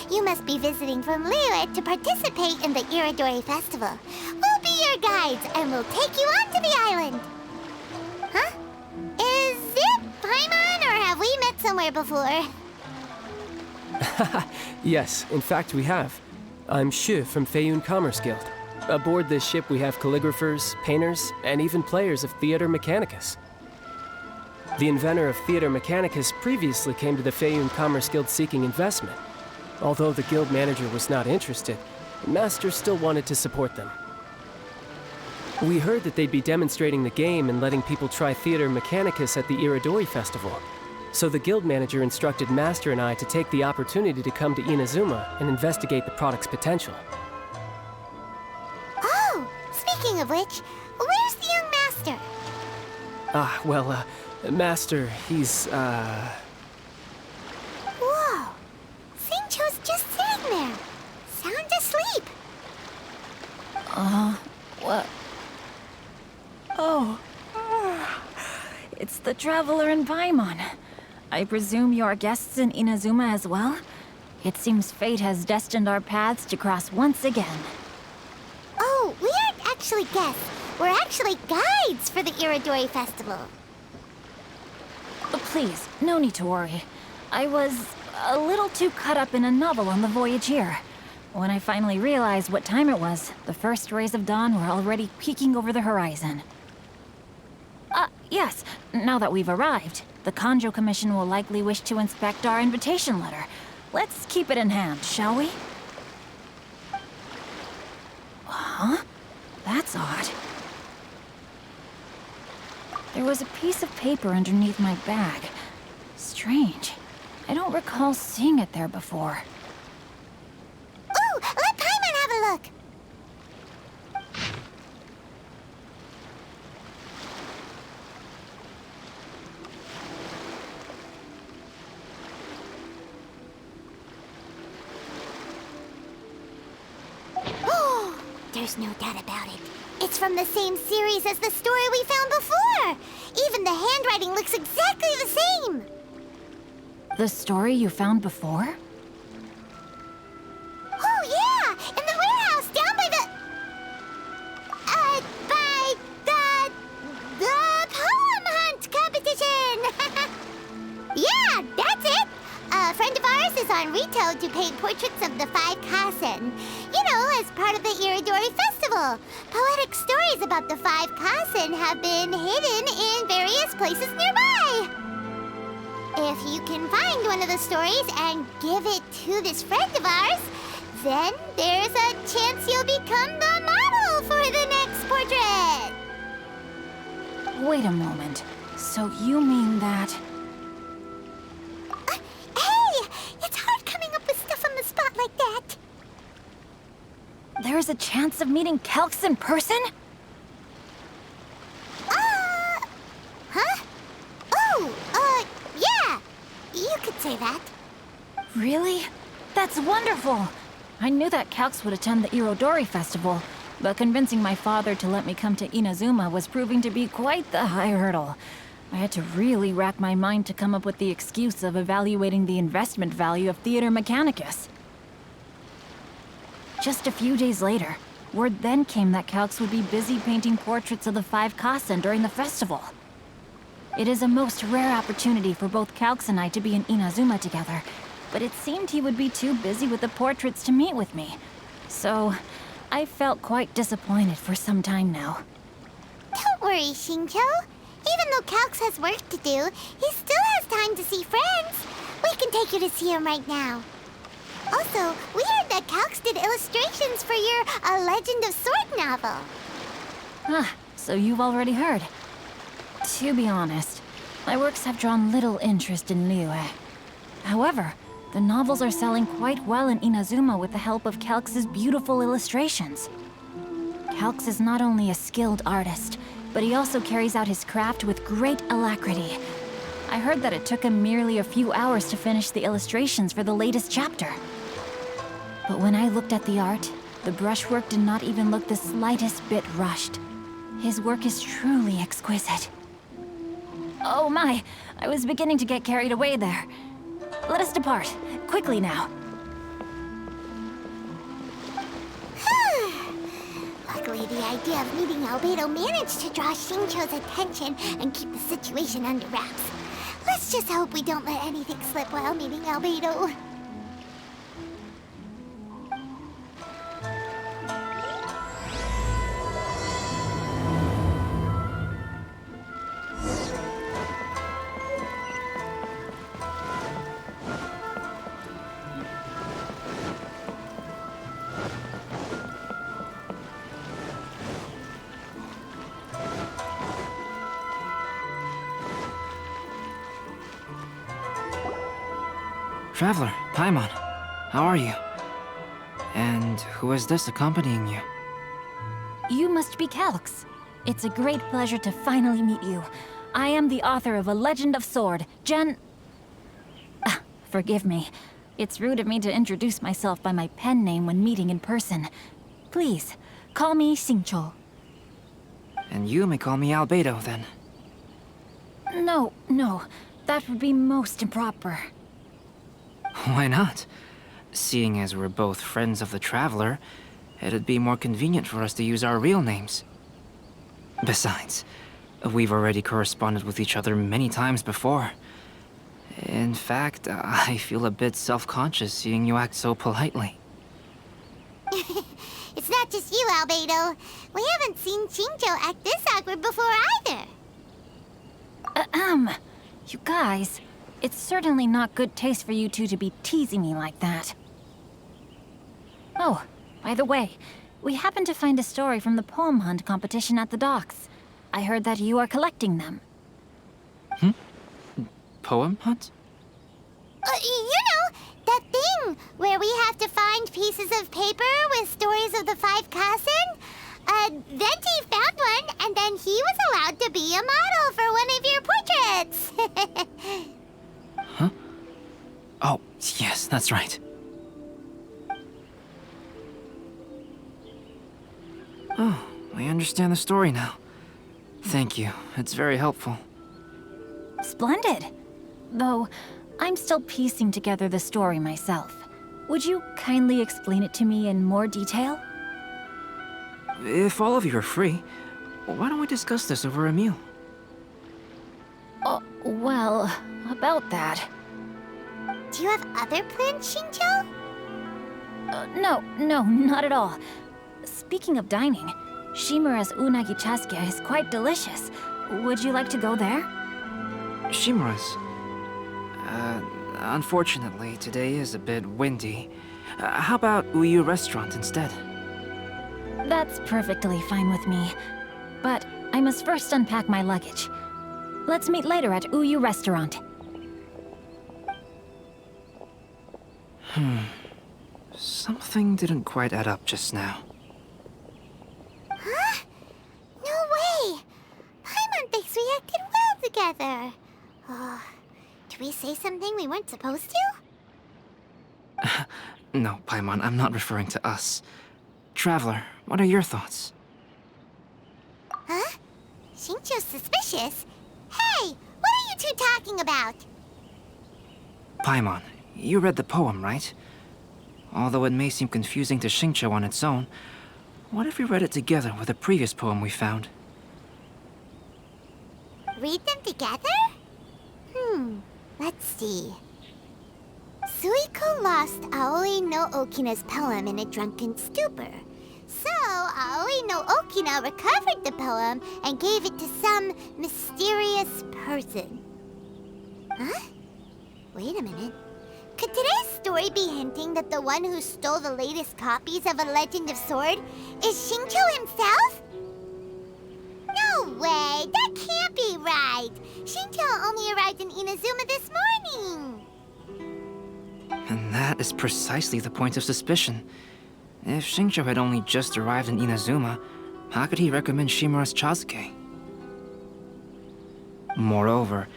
You must be visiting from Liyue to participate in the Irodori festival. We'll be your guides and we'll take you onto the island. Huh? Is it Paimon or have we met somewhere before? Yes, in fact we have. I'm Shu from Feiyun Commerce Guild. Aboard this ship we have calligraphers, painters, and even players of Theater Mechanicus. The inventor of Theater Mechanicus previously came to the Feiyun Commerce Guild seeking investment. Although the guild manager was not interested, the master still wanted to support them. We heard that they'd be demonstrating the game and letting people try Theater Mechanicus at the Irodori festival. So the guild manager instructed Master and I to take the opportunity to come to Inazuma and investigate the product's potential. Oh, speaking of which, where's the young master? Master, he's, Whoa! Xingqiu's just sitting there, sound asleep. What? Oh, it's the Traveler and Paimon. I presume you are guests in Inazuma as well? It seems fate has destined our paths to cross once again. Oh, we aren't actually guests. We're actually guides for the Irodori festival. Please, no need to worry. I was a little too caught up in a novel on the voyage here. When I finally realized what time it was, the first rays of dawn were already peeking over the horizon. Yes, now that we've arrived, the Kanjo Commission will likely wish to inspect our invitation letter. Let's keep it in hand, shall we? Huh? That's odd. There was a piece of paper underneath my bag. Strange. I don't recall seeing it there before. Ooh, let Paimon have a look! Oh, there's no doubt about it. It's from the same series as the story we found before! Even the handwriting looks exactly the same! The story you found before? Oh, yeah! In the warehouse down by the poem hunt competition! Yeah, that's it! A friend of ours is on Rito to paint portraits of the 5 Kasen. You know, as part of the Irodori festival. Poetic stories about the 5 Kasen have been hidden in various places nearby. If you can find one of the stories and give it to this friend of ours, then there's a chance you'll become the model for the next portrait. Wait a moment. So you mean that... Hey! It's hard coming up with stuff on the spot like that. There's a chance of meeting Calx in person? Huh? Oh, yeah. You could say that. Really? That's wonderful! I knew that Calx would attend the Irodori festival, but convincing my father to let me come to Inazuma was proving to be quite the high hurdle. I had to really rack my mind to come up with the excuse of evaluating the investment value of Theater Mechanicus. Just a few days later, word then came that Calx would be busy painting portraits of the 5 Kasen during the festival. It is a most rare opportunity for both Calx and I to be in Inazuma together, but it seemed he would be too busy with the portraits to meet with me. So, I felt quite disappointed for some time now. Don't worry, Xingqiu. Even though Calx has work to do, he still has time to see friends. We can take you to see him right now. Also, we heard that Calx did illustrations for your A Legend of Sword novel. So you've already heard. To be honest, my works have drawn little interest in Liyue. However, the novels are selling quite well in Inazuma with the help of Calx's beautiful illustrations. Calx is not only a skilled artist, but he also carries out his craft with great alacrity. I heard that it took him merely a few hours to finish the illustrations for the latest chapter. But when I looked at the art, the brushwork did not even look the slightest bit rushed. His work is truly exquisite. Oh my, I was beginning to get carried away there. Let us depart, quickly now. Luckily, the idea of meeting Albedo managed to draw Xingqiu's attention and keep the situation under wraps. Let's just hope we don't let anything slip while meeting Albedo. Traveler, Paimon, how are you? And who is this accompanying you? You must be Calx. It's a great pleasure to finally meet you. I am the author of A Legend of Sword, Forgive me. It's rude of me to introduce myself by my pen name when meeting in person. Please, call me Xingqiu. And you may call me Albedo, then. No, that would be most improper. Why not? Seeing as we're both friends of the Traveler, it'd be more convenient for us to use our real names. Besides, we've already corresponded with each other many times before. In fact, I feel a bit self-conscious seeing you act so politely. It's not just you, Albedo. We haven't seen Xingqiu act this awkward before either. You guys, it's certainly not good taste for you two to be teasing me like that. Oh, by the way, we happened to find a story from the poem hunt competition at the docks. I heard that you are collecting them. Poem hunt? That thing where we have to find pieces of paper with stories of the 5 Kasen. Venti found one, and then he was allowed to be a model for one of your portraits. Huh? Oh, yes, that's right. Oh, I understand the story now. Thank you. It's very helpful. Splendid. Though, I'm still piecing together the story myself. Would you kindly explain it to me in more detail? If all of you are free, why don't we discuss this over a meal? Well, about that. Do you have other plans, Xingqiu? No, not at all. Speaking of dining, Shimura's unagi chasuke is quite delicious. Would you like to go there? Shimura's. Unfortunately, today is a bit windy. How about Uyu Restaurant instead? That's perfectly fine with me. But I must first unpack my luggage. Let's meet later at Uyu Restaurant. Something didn't quite add up just now. Huh? No way! Paimon thinks we acted well together. Oh, did we say something we weren't supposed to? No, Paimon, I'm not referring to us. Traveler, what are your thoughts? Huh? Xingqiu's suspicious? Hey, what are you two talking about? Paimon, you read the poem, right? Although it may seem confusing to Xingqiu on its own, what if we read it together with a previous poem we found? Read them together? Let's see. Suiko lost Aoi no Okina's poem in a drunken stupor. So, Aoi no Okina recovered the poem and gave it to some mysterious person. Huh? Wait a minute. Could today's story be hinting that the one who stole the latest copies of A Legend of Sword is Xingqiu himself? No way! That can't be right! Xingqiu only arrived in Inazuma this morning! That is precisely the point of suspicion. If Xingqiu had only just arrived in Inazuma, how could he recommend Shimura's Chazuke? Moreover,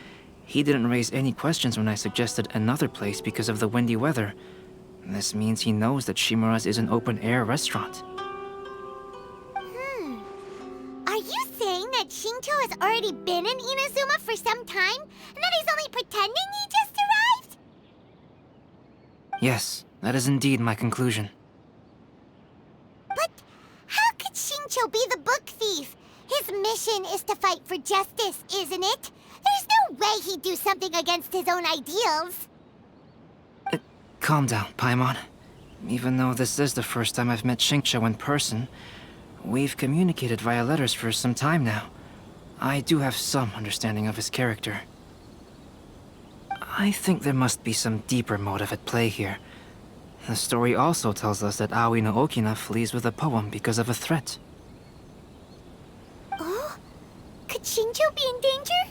he didn't raise any questions when I suggested another place because of the windy weather. This means he knows that Shimura's is an open-air restaurant. Are you saying that Xingqiu has already been in Inazuma for some time, and that he's only pretending he just arrived? Yes, that is indeed my conclusion. But how could Xingqiu be the book thief? His mission is to fight for justice, isn't it? There's no way he'd do something against his own ideals. Calm down, Paimon. Even though this is the first time I've met Xingqiu in person, we've communicated via letters for some time now. I do have some understanding of his character. I think there must be some deeper motive at play here. The story also tells us that Aoi no Okina flees with a poem because of a threat. Oh? Could Xingqiu be in danger?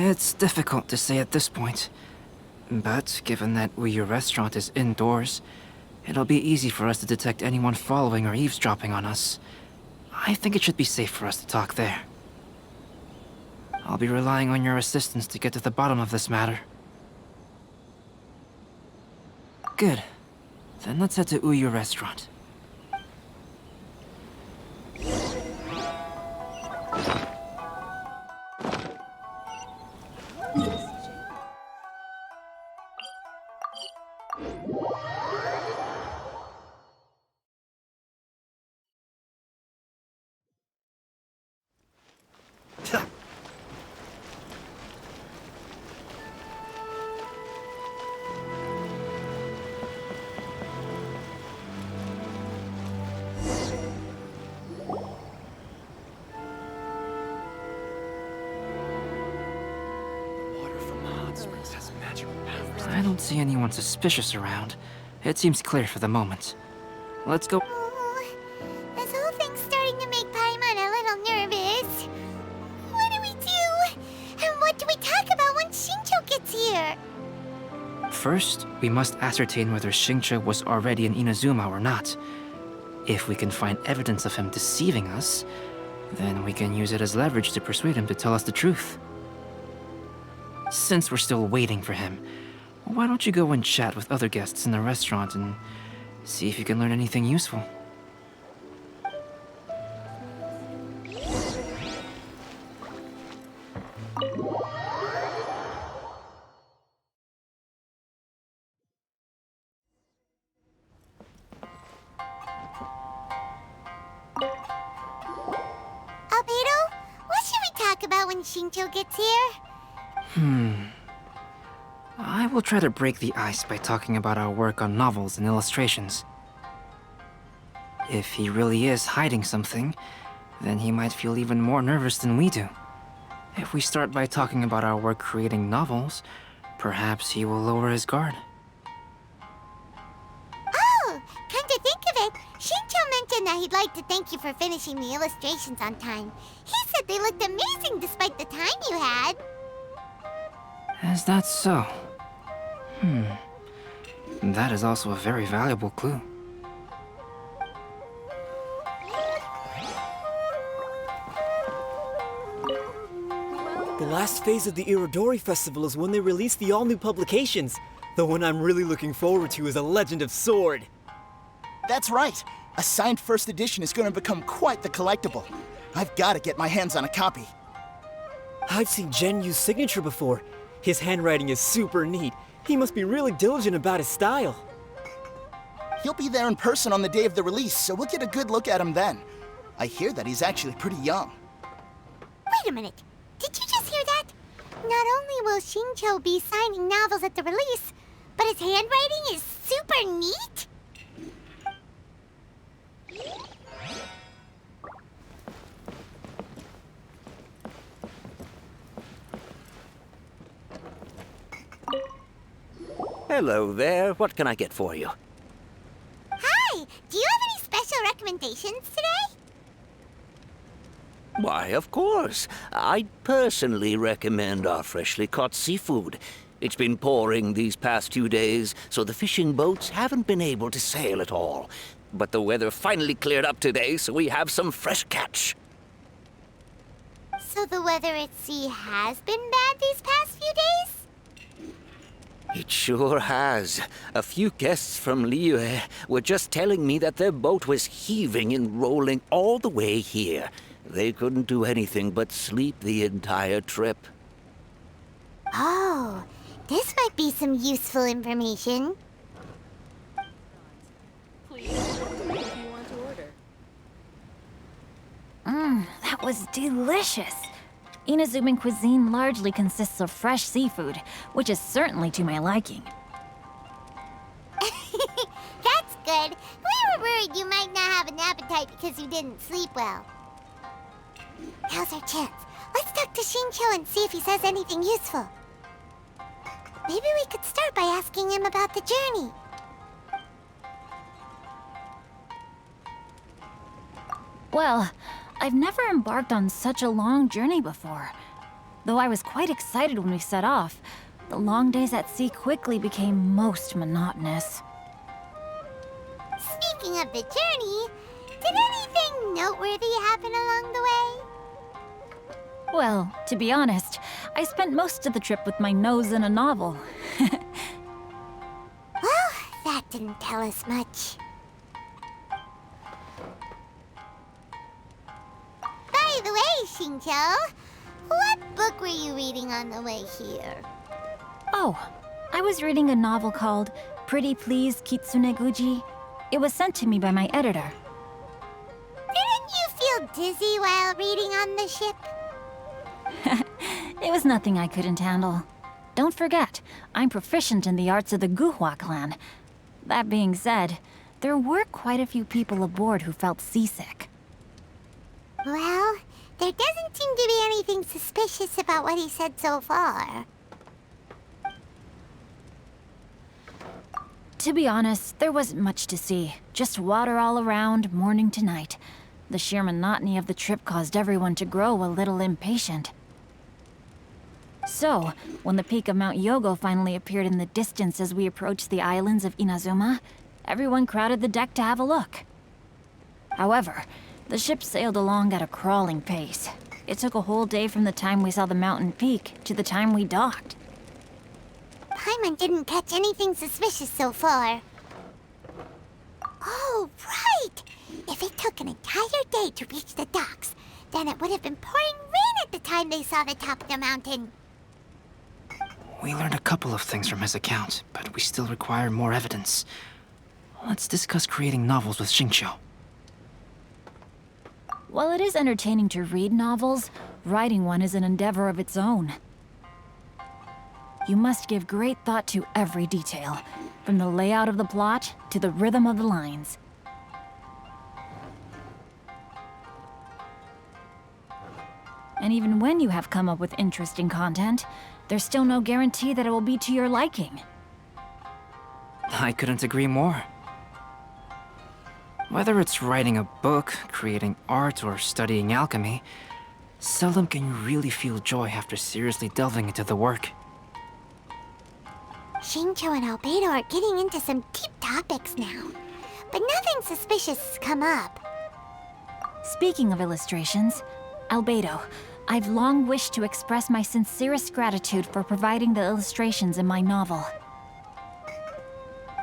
It's difficult to say at this point. But given that Uyu Restaurant is indoors, it'll be easy for us to detect anyone following or eavesdropping on us. I think it should be safe for us to talk there. I'll be relying on your assistance to get to the bottom of this matter. Good. Then let's head to Uyu Restaurant. I don't see anyone suspicious around. It seems clear for the moment. Let's go. Oh, this whole thing's starting to make Paimon a little nervous. What do we do? And what do we talk about when Xingqiu gets here? First, we must ascertain whether Xingqiu was already in Inazuma or not. If we can find evidence of him deceiving us, then we can use it as leverage to persuade him to tell us the truth. Since we're still waiting for him, why don't you go and chat with other guests in the restaurant and see if you can learn anything useful? Albedo, what should we talk about when Xingqiu gets here? I will try to break the ice by talking about our work on novels and illustrations. If he really is hiding something, then he might feel even more nervous than we do. If we start by talking about our work creating novels, perhaps he will lower his guard. Oh, come to think of it, Xingqiu mentioned that he'd like to thank you for finishing the illustrations on time. He said they looked amazing despite the time you had. Is that so? That is also a very valuable clue. The last phase of the Irodori Festival is when they release the all-new publications. The one I'm really looking forward to is A Legend of Sword. That's right. A signed first edition is going to become quite the collectible. I've got to get my hands on a copy. I've seen Gen Yu's signature before. His handwriting is super neat. He must be really diligent about his style. He'll be there in person on the day of the release, so we'll get a good look at him then. I hear that he's actually pretty young. Wait a minute. Did you just hear that? Not only will Xingqiu be signing novels at the release, but his handwriting is super neat? Hello there. What can I get for you? Hi! Do you have any special recommendations today? Why, of course. I'd personally recommend our freshly caught seafood. It's been pouring these past 2 days, so the fishing boats haven't been able to sail at all. But the weather finally cleared up today, so we have some fresh catch. So the weather at sea has been bad these past few days? It sure has. A few guests from Liyue were just telling me that their boat was heaving and rolling all the way here. They couldn't do anything but sleep the entire trip. Oh, this might be some useful information. Please, if you want to order. That was delicious. Inazuman cuisine largely consists of fresh seafood, which is certainly to my liking. That's good. We were worried you might not have an appetite because you didn't sleep well. Now's our chance. Let's talk to Shincho and see if he says anything useful. Maybe we could start by asking him about the journey. Well, I've never embarked on such a long journey before. Though I was quite excited when we set off, the long days at sea quickly became most monotonous. Speaking of the journey, did anything noteworthy happen along the way? Well, to be honest, I spent most of the trip with my nose in a novel. Well, that didn't tell us much. By the way, Shincho, what book were you reading on the way here? Oh, I was reading a novel called Pretty Please Kitsune Guji. It was sent to me by my editor. Didn't you feel dizzy while reading on the ship? It was nothing I couldn't handle. Don't forget, I'm proficient in the arts of the Guhua clan. That being said, there were quite a few people aboard who felt seasick. Well, there doesn't seem to be anything suspicious about what he said so far. To be honest, there wasn't much to see. Just water all around, morning to night. The sheer monotony of the trip caused everyone to grow a little impatient. So, when the peak of Mount Yogo finally appeared in the distance as we approached the islands of Inazuma, everyone crowded the deck to have a look. However, the ship sailed along at a crawling pace. It took a whole day from the time we saw the mountain peak to the time we docked. Paimon didn't catch anything suspicious so far. Oh, right! If it took an entire day to reach the docks, then it would have been pouring rain at the time they saw the top of the mountain. We learned a couple of things from his account, but we still require more evidence. Let's discuss creating novels with Shincho. While it is entertaining to read novels, writing one is an endeavor of its own. You must give great thought to every detail, from the layout of the plot to the rhythm of the lines. And even when you have come up with interesting content, there's still no guarantee that it will be to your liking. I couldn't agree more. Whether it's writing a book, creating art, or studying alchemy, seldom can you really feel joy after seriously delving into the work. Shincho and Albedo are getting into some deep topics now, but nothing suspicious has come up. Speaking of illustrations, Albedo, I've long wished to express my sincerest gratitude for providing the illustrations in my novel.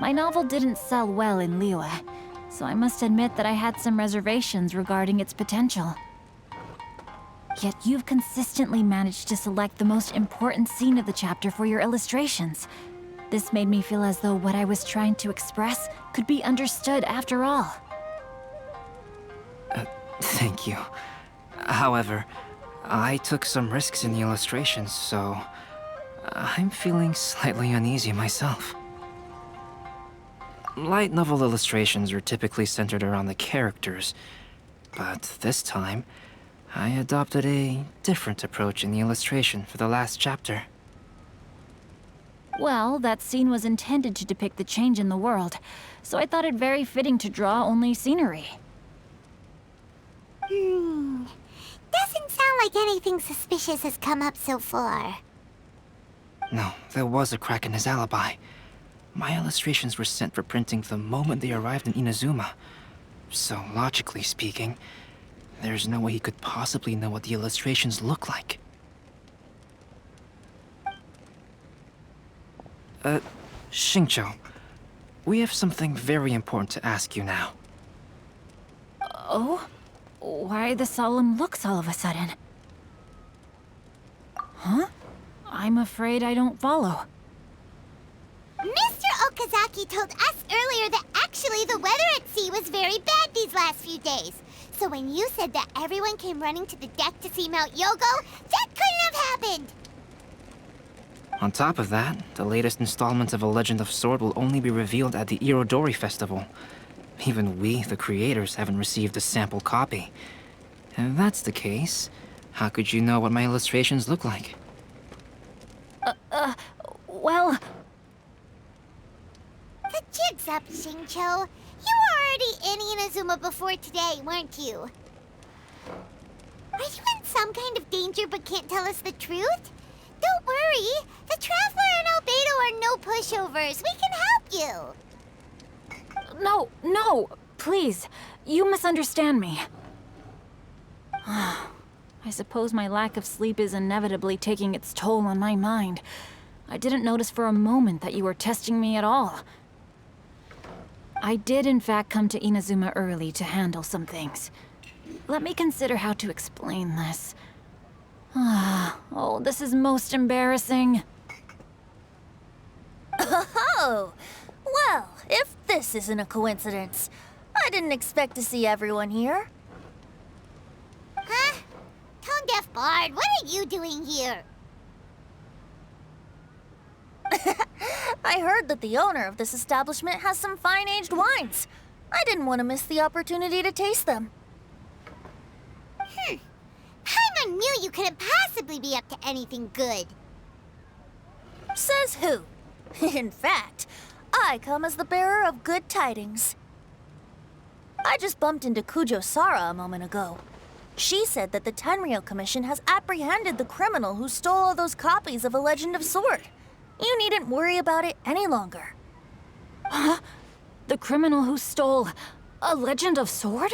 My novel didn't sell well in Liyue, so I must admit that I had some reservations regarding its potential. Yet you've consistently managed to select the most important scene of the chapter for your illustrations. This made me feel as though what I was trying to express could be understood after all. Thank you. However, I took some risks in the illustrations, so I'm feeling slightly uneasy myself. Light novel illustrations are typically centered around the characters, but this time, I adopted a different approach in the illustration for the last chapter. Well, that scene was intended to depict the change in the world, so I thought it very fitting to draw only scenery. Doesn't sound like anything suspicious has come up so far. No, there was a crack in his alibi. My illustrations were sent for printing the moment they arrived in Inazuma. So, logically speaking, there's no way he could possibly know what the illustrations look like. Xingqiu, we have something very important to ask you now. Oh? Why the solemn looks all of a sudden? Huh? I'm afraid I don't follow. Mr. Okazaki told us earlier that actually the weather at sea was very bad these last few days. So when you said that everyone came running to the deck to see Mount Yogo, that couldn't have happened! On top of that, the latest installment of A Legend of Sword will only be revealed at the Irodori Festival. Even we, the creators, haven't received a sample copy. If that's the case, how could you know what my illustrations look like? Well... The jig's up, Xingqiu. You were already in Inazuma before today, weren't you? Are you in some kind of danger but can't tell us the truth? Don't worry. The Traveler and Albedo are no pushovers. We can help you. No, please. You misunderstand me. I suppose my lack of sleep is inevitably taking its toll on my mind. I didn't notice for a moment that you were testing me at all. I did in fact come to Inazuma early to handle some things. Let me consider how to explain this. Oh, this is most embarrassing. Oh, well, if this isn't a coincidence, I didn't expect to see everyone here. Huh? Tone-deaf Bard, what are you doing here? I heard that the owner of this establishment has some fine-aged wines. I didn't want to miss the opportunity to taste them. Paimon knew you couldn't possibly be up to anything good. Says who? In fact, I come as the bearer of good tidings. I just bumped into Kujo Sara a moment ago. She said that the Tenryou Commission has apprehended the criminal who stole all those copies of A Legend of Sword. You needn't worry about it any longer. Huh? The criminal who stole A Legend of Sword?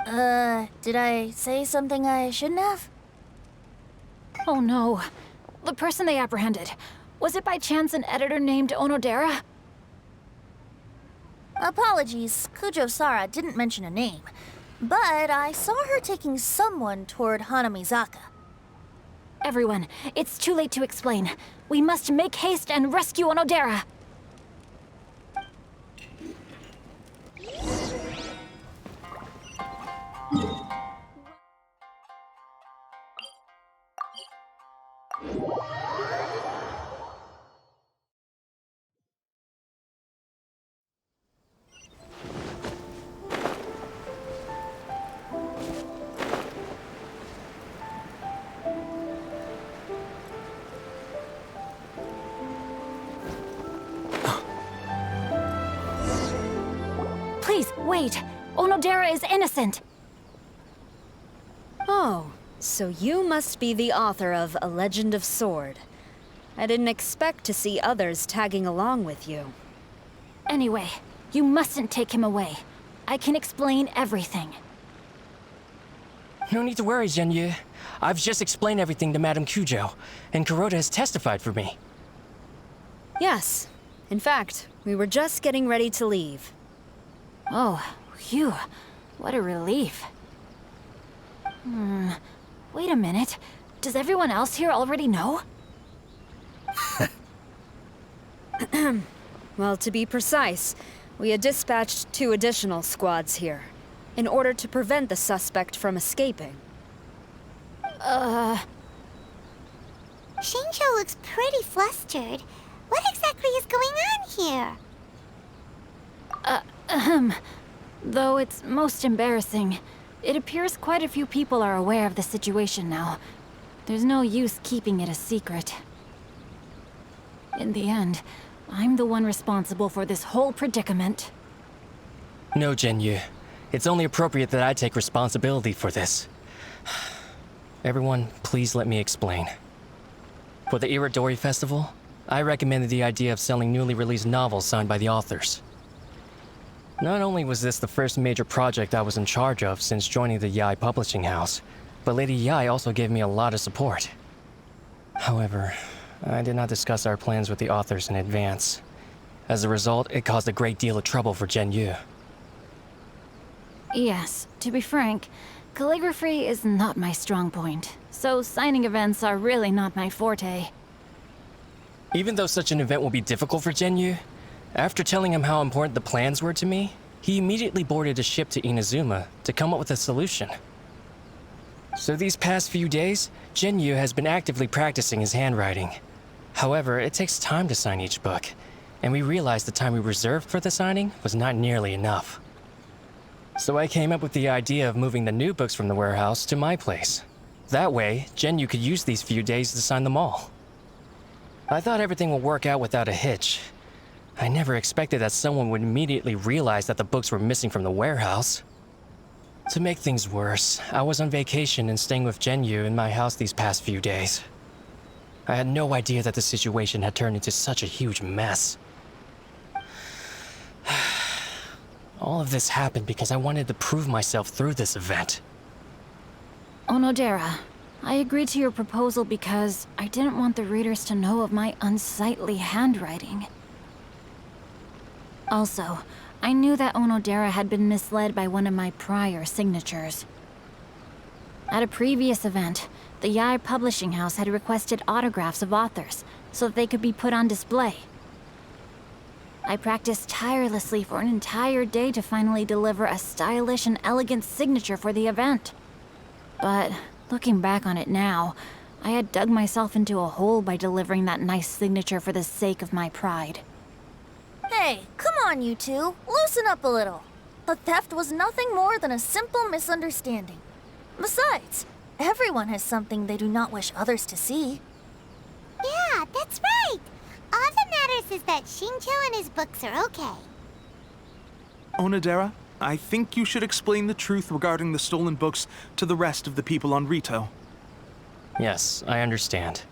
Did I say something I shouldn't have? Oh no. The person they apprehended. Was it by chance an editor named Onodera? Apologies, Kujo Sara didn't mention a name. But I saw her taking someone toward Hanamizaka. Everyone, it's too late to explain. We must make haste and rescue Onodera. Please, wait. Onodera is innocent. Oh, so you must be the author of A Legend of Sword. I didn't expect to see others tagging along with you. Anyway, you mustn't take him away. I can explain everything. No need to worry, Zhenyu. I've just explained everything to Madame Kujo, and Kuroda has testified for me. Yes. In fact, we were just getting ready to leave. Oh, phew. What a relief. Wait a minute. Does everyone else here already know? Well, to be precise, we had dispatched 2 additional squads here, in order to prevent the suspect from escaping. Xingqiu looks pretty flustered. What exactly is going on here? Though it's most embarrassing, it appears quite a few people are aware of the situation now. There's no use keeping it a secret. In the end, I'm the one responsible for this whole predicament. No, Zhenyu. It's only appropriate that I take responsibility for this. Everyone, please let me explain. For the Irodori Festival, I recommended the idea of selling newly released novels signed by the authors. Not only was this the first major project I was in charge of since joining the Yai publishing house, but Lady Yai also gave me a lot of support. However, I did not discuss our plans with the authors in advance. As a result, it caused a great deal of trouble for Gen Yu. Yes, to be frank, calligraphy is not my strong point, so signing events are really not my forte. Even though such an event will be difficult for Gen Yu, after telling him how important the plans were to me, he immediately boarded a ship to Inazuma to come up with a solution. So these past few days, Gen Yu has been actively practicing his handwriting. However, it takes time to sign each book, and we realized the time we reserved for the signing was not nearly enough. So I came up with the idea of moving the new books from the warehouse to my place. That way, Gen Yu could use these few days to sign them all. I thought everything would work out without a hitch. I never expected that someone would immediately realize that the books were missing from the warehouse. To make things worse, I was on vacation and staying with Gen Yu in my house these past few days. I had no idea that the situation had turned into such a huge mess. All of this happened because I wanted to prove myself through this event. Onodera, I agreed to your proposal because I didn't want the readers to know of my unsightly handwriting. Also, I knew that Onodera had been misled by one of my prior signatures. At a previous event, the Yai publishing house had requested autographs of authors so that they could be put on display. I practiced tirelessly for an entire day to finally deliver a stylish and elegant signature for the event. But looking back on it now, I had dug myself into a hole by delivering that nice signature for the sake of my pride. Hey, come on, you two. Loosen up a little. The theft was nothing more than a simple misunderstanding. Besides, everyone has something they do not wish others to see. Yeah, that's right. All that matters is that Shincho and his books are okay. Onodera, I think you should explain the truth regarding the stolen books to the rest of the people on Rito. Yes, I understand.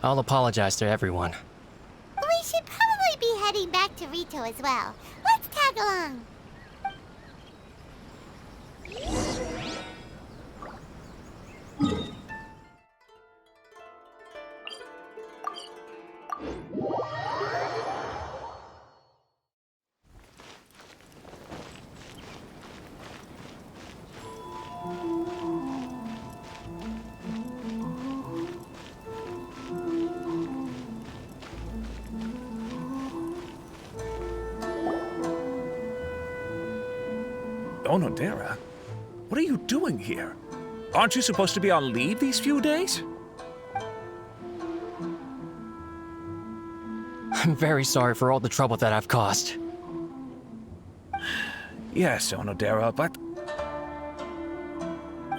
I'll apologize to everyone. We should probably be heading back to Rito as well. Let's tag along. Onodera, what are you doing here? Aren't you supposed to be on leave these few days? I'm very sorry for all the trouble that I've caused. Yes, Onodera, but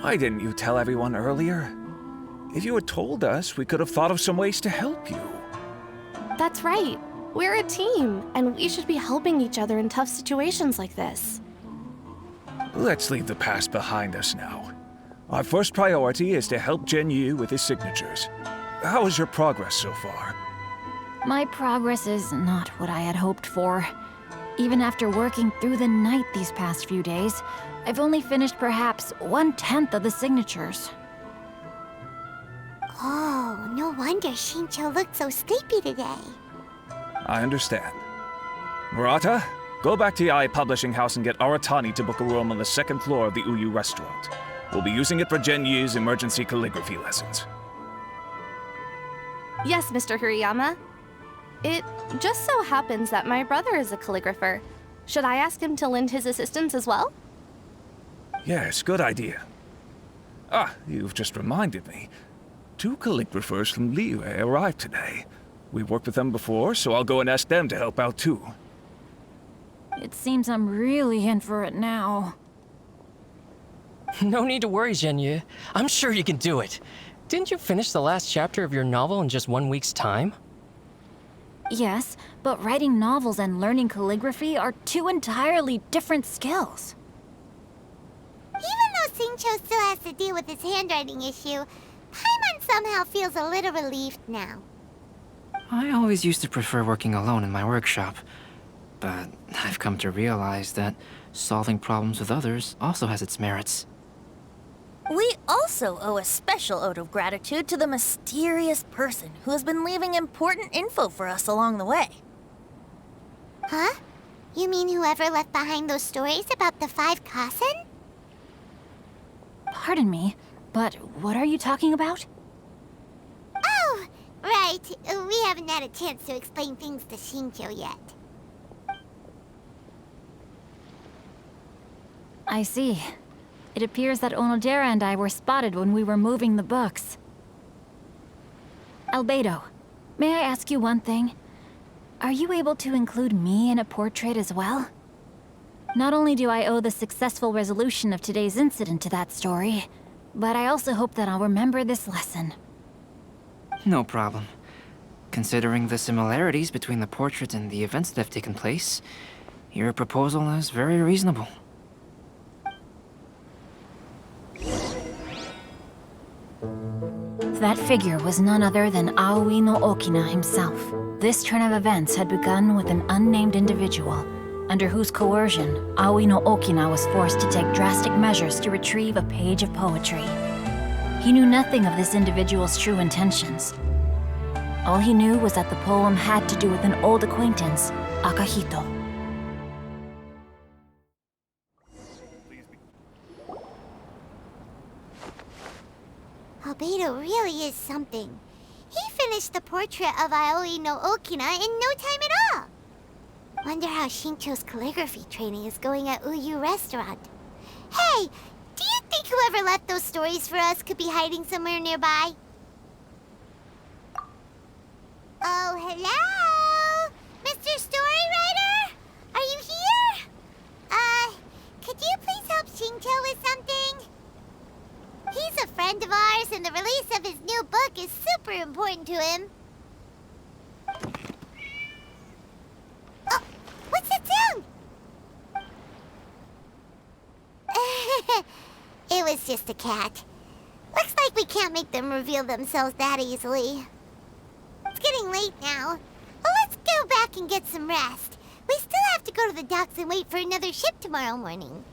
why didn't you tell everyone earlier? If you had told us, we could have thought of some ways to help you. That's right. We're a team, and we should be helping each other in tough situations like this. Let's leave the past behind us now. Our first priority is to help Gen Yu with his signatures. How is your progress so far? My progress is not what I had hoped for. Even after working through the night these past few days, I've only finished perhaps 1/10 of the signatures. Oh, no wonder Shincho looked so sleepy today. I understand. Murata, go back to Yai Publishing House and get Aratani to book a room on the second floor of the Uyu restaurant. We'll be using it for Gen Yu's emergency calligraphy lessons. Yes, Mr. Hirayama. It just so happens that my brother is a calligrapher. Should I ask him to lend his assistance as well? Yes, good idea. Ah, you've just reminded me. 2 calligraphers from Liyue arrived today. We've worked with them before, so I'll go and ask them to help out too. It seems I'm really in for it now. No need to worry, Zhenyu. I'm sure you can do it. Didn't you finish the last chapter of your novel in just 1 week's time? Yes, but writing novels and learning calligraphy are 2 entirely different skills. Even though Shincho still has to deal with his handwriting issue, Paimon somehow feels a little relieved now. I always used to prefer working alone in my workshop, but I've come to realize that solving problems with others also has its merits. We also owe a special ode of gratitude to the mysterious person who has been leaving important info for us along the way. Huh? You mean whoever left behind those stories about the 5 Kasen? Pardon me, but what are you talking about? Oh, right. We haven't had a chance to explain things to Shincho yet. I see. It appears that Onodera and I were spotted when we were moving the books. Albedo, may I ask you one thing? Are you able to include me in a portrait as well? Not only do I owe the successful resolution of today's incident to that story, but I also hope that I'll remember this lesson. No problem. Considering the similarities between the portraits and the events that have taken place, your proposal is very reasonable. That figure was none other than Aoi no Okina himself. This turn of events had begun with an unnamed individual, under whose coercion, Aoi no Okina was forced to take drastic measures to retrieve a page of poetry. He knew nothing of this individual's true intentions. All he knew was that the poem had to do with an old acquaintance, Akahito. Albedo really is something. He finished the portrait of Aoi no Okina in no time at all. Wonder how Shincho's calligraphy training is going at Uyu Restaurant. Hey, do you think whoever left those stories for us could be hiding somewhere nearby? Oh, hello? Mr. Storywriter? Are you here? Could you please help Shincho with something? He's a friend of ours, and the release of his new book is super important to him. Oh, what's that sound? It was just a cat. Looks like we can't make them reveal themselves that easily. It's getting late now. Well, let's go back and get some rest. We still have to go to the docks and wait for another ship tomorrow morning.